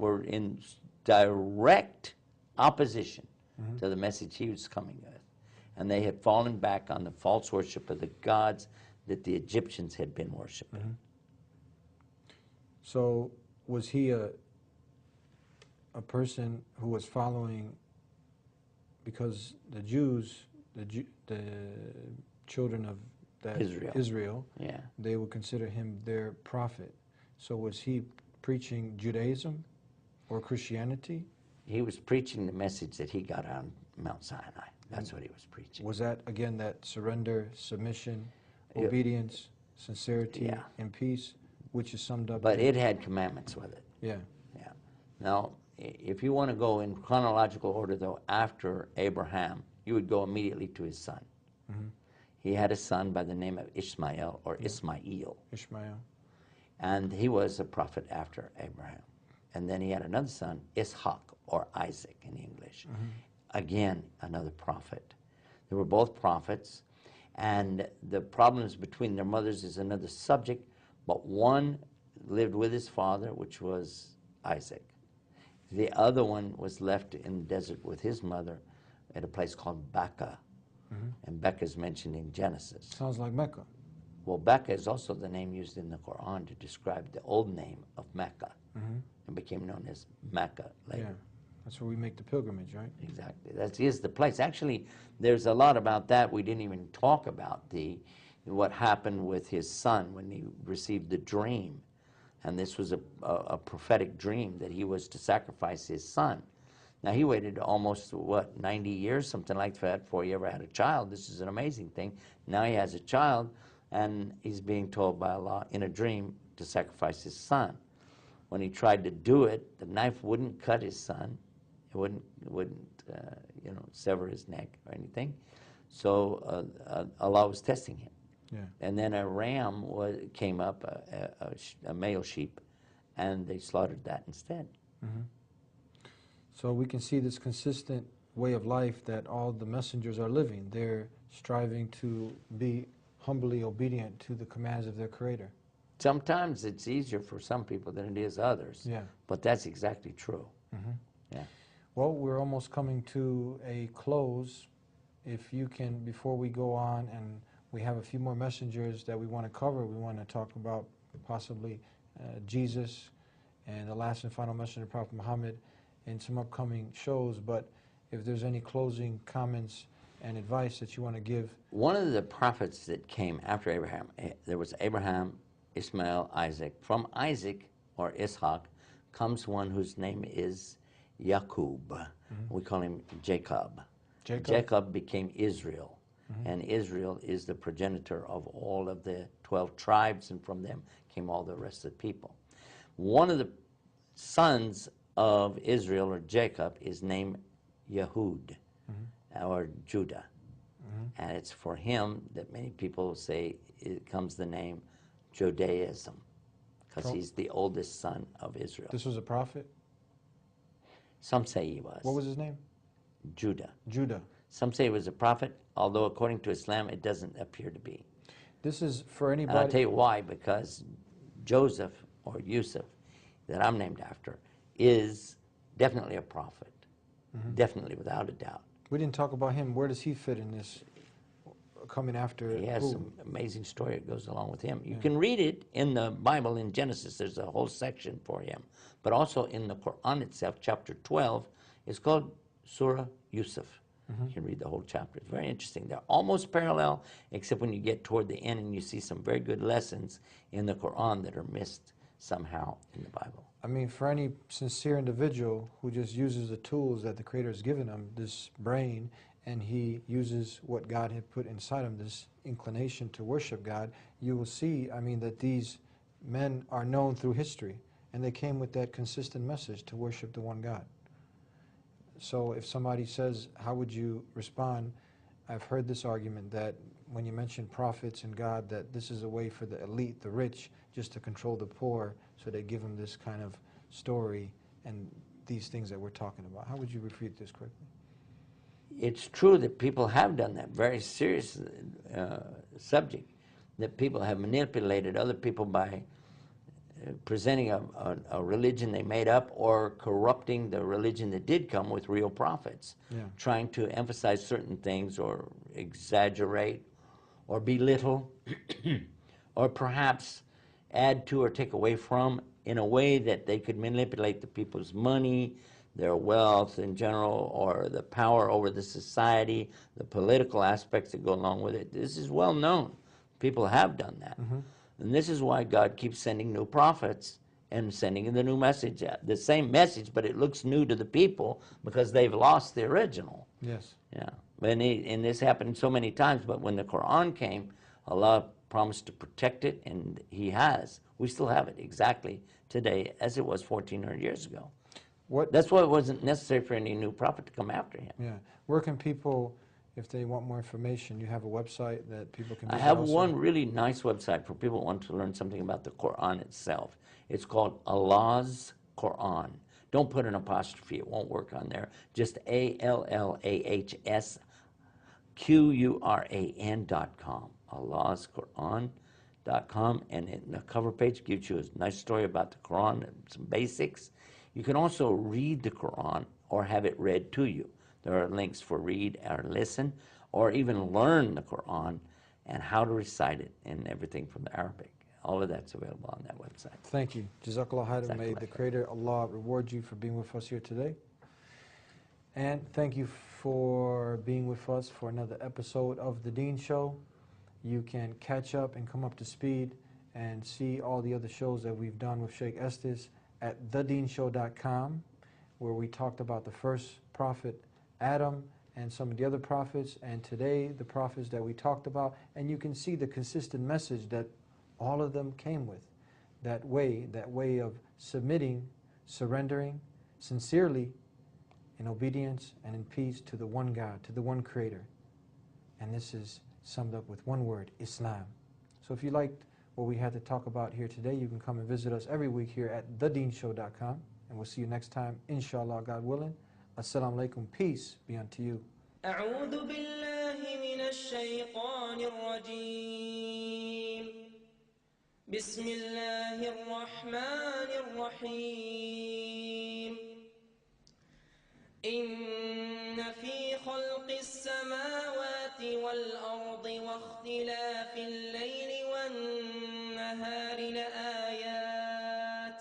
were in direct opposition to the message he was coming with. And they had fallen back on the false worship of the gods that the Egyptians had been worshiping. So was he a person who was following, because the Jews, the children of that Israel, yeah, they would consider him their prophet. So was he preaching Judaism or Christianity? He was preaching the message that he got on Mount Sinai. That's what he was preaching. Was that, again, that surrender, submission, obedience, sincerity, and peace, which is summed up? But it had commandments with it. Yeah. Yeah. Now, if you want to go in chronological order, though, after Abraham, you would go immediately to his son. He had a son by the name of Ishmael, or Ismail. Ishmael. And he was a prophet after Abraham. And then he had another son, Ishaq, or Isaac in English. Again, another prophet. They were both prophets, and the problems between their mothers is another subject, but one lived with his father, which was Isaac. The other one was left in the desert with his mother at a place called Becca. And Becca is mentioned in Genesis. Sounds like Mecca. Well, Becca is also the name used in the Quran to describe the old name of Mecca, and became known as Mecca later. Yeah, that's where we make the pilgrimage, right? Exactly. That is the place. Actually, there's a lot about that. We didn't even talk about what happened with his son when he received the dream. And this was a prophetic dream that he was to sacrifice his son. Now, he waited almost, 90 years, something like that, before he ever had a child. This is an amazing thing. Now he has a child, and he's being told by Allah in a dream to sacrifice his son. When he tried to do it, the knife wouldn't cut his son. It wouldn't sever his neck or anything. So Allah was testing him. Yeah. And then a ram came up, a male sheep, and they slaughtered that instead. So we can see this consistent way of life that all the messengers are living. They're striving to be humbly obedient to the commands of their Creator. Sometimes it's easier for some people than it is others. Yeah. But that's exactly true. Yeah. Well, we're almost coming to a close. If you can, before we go on, and we have a few more messengers that we want to cover. We want to talk about possibly Jesus and the last and final messenger, Prophet Muhammad, in some upcoming shows. But if there's any closing comments and advice that you want to give. One of the prophets that came after Abraham, there was Abraham, Ishmael, Isaac. From Isaac, or Ishaq, comes one whose name is Yaqub. We call him Jacob. Jacob became Israel. And Israel is the progenitor of all of the 12 tribes, and from them came all the rest of the people. One of the sons of Israel, or Jacob, is named Yehud, or Judah. And it's for him that many people say it comes the name Judaism, because he's the oldest son of Israel. This was a prophet? Some say he was. What was his name? Judah. Judah. Some say he was a prophet, although according to Islam it doesn't appear to be. This is for anybody. And I'll tell you why, because Joseph, or Yusuf, that I'm named after, is definitely a prophet. Definitely, without a doubt. We didn't talk about him. Where does he fit in this, coming after? He has some amazing story that goes along with him. You can read it in the Bible in Genesis. There's a whole section for him. But also in the Quran itself, chapter 12, is called Surah Yusuf. You can read the whole chapter. It's very interesting. They're almost parallel, except when you get toward the end and you see some very good lessons in the Quran that are missed somehow in the Bible. I mean, for any sincere individual who just uses the tools that the Creator has given him, this brain, and he uses what God had put inside him, this inclination to worship God, you will see, I mean, that these men are known through history, and they came with that consistent message to worship the one God. So if somebody says, how would you respond? I've heard this argument that when you mention prophets and God, that this is a way for the elite, the rich, just to control the poor, so they give them this kind of story and these things that we're talking about. How would you refute this quickly? It's true that people have done that, very serious subject, that people have manipulated other people by presenting a religion they made up, or corrupting the religion that did come with real prophets, trying to emphasize certain things or exaggerate or belittle or perhaps add to or take away from in a way that they could manipulate the people's money, their wealth in general, or the power over the society, the political aspects that go along with it. This is well known. People have done that. And this is why God keeps sending new prophets and sending the new message out. The same message, but it looks new to the people because they've lost the original. Yes. Yeah. And this happened so many times, but when the Quran came, Allah promised to protect it, and He has. We still have it exactly today as it was 1,400 years ago. That's why it wasn't necessary for any new prophet to come after him. Yeah. Where can people, if they want more information, you have a website that people can visit? I have also? one really nice website for people who want to learn something about the Quran itself. It's called Allah's Quran. Don't put an apostrophe. It won't work on there. Just ALLAHSQURAN.com. Allah's Quran.com. And in the cover page gives you a nice story about the Quran and some basics. You can also read the Quran or have it read to you. There are links for read or listen, or even learn the Quran and how to recite it and everything from the Arabic. All of that's available on that website. Thank you. Jazakallah khairan. May the Creator Allah reward you for being with us here today. And thank you for being with us for another episode of The Deen Show. You can catch up and come up to speed and see all the other shows that we've done with Sheikh Estes at thedeenshow.com, where we talked about the first prophet, Adam, and some of the other prophets, and today the prophets that we talked about. And you can see the consistent message that all of them came with. That way of submitting, surrendering, sincerely, in obedience and in peace to the one God, to the one Creator. And this is summed up with one word, Islam. So if you liked what we had to talk about here today, you can come and visit us every week here at thedeenshow.com. And we'll see you next time, inshallah, God willing. Assalamu alaikum. Peace be unto you. أعوذ بالله من الشيطان الرجيم بسم الله الرحمن الرحيم إن في خلق السماوات والأرض واختلاف الليل والنهار لآيات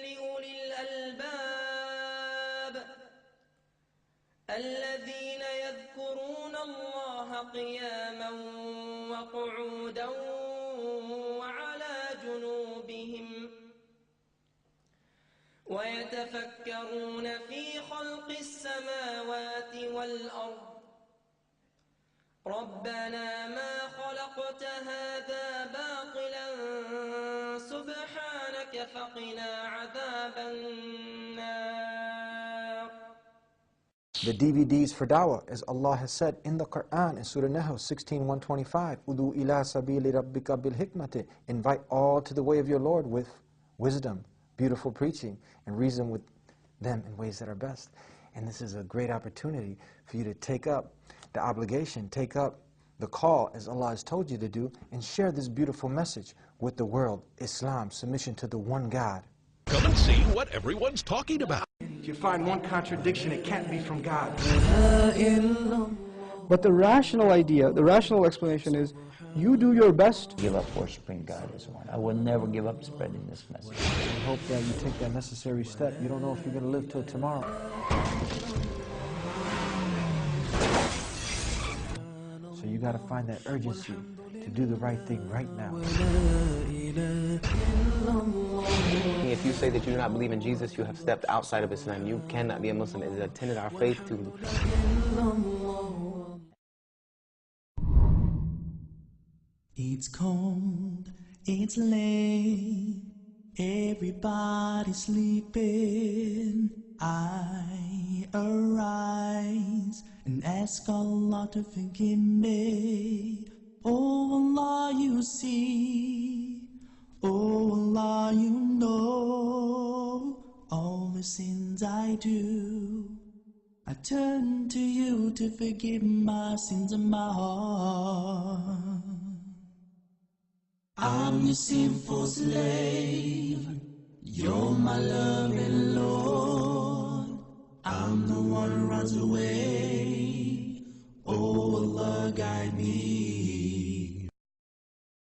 لأولي الألباب الذين يذكرون الله قياما وقعودا وعلى جنوبهم ويتفكرون في خلق السماوات والأرض ربنا ما خلقت هذا باطلا سبحانك فقنا عذاب النار. The DVDs for dawah, as Allah has said in the Quran in Surah Nahl 16:125, Udu ila sabili rabbika bil hikmati, invite all to the way of your Lord with wisdom, beautiful preaching, and reason with them in ways that are best. And this is a great opportunity for you to take up the obligation, take up the call as Allah has told you to do, and share this beautiful message with the world, Islam, submission to the one God. Come and see what everyone's talking about. If you find one contradiction, it can't be from God. But the rational idea, the rational explanation is, you do your best. Give up worshiping God as one. I will never give up spreading this message. I hope that you take that necessary step. You don't know if you're going to live till tomorrow. So you got to find that urgency to do the right thing right now. If you say that you do not believe in Jesus, you have stepped outside of Islam. You cannot be a Muslim. It is a tenet of our faith to... It's cold, it's late, everybody's sleeping. I arise and ask Allah to forgive me. Oh Allah, you see, oh Allah, you know all the sins I do. I turn to you to forgive my sins of my heart. I'm your sinful slave. You're my loving Lord. I'm the one who runs away. Oh Allah, guide me.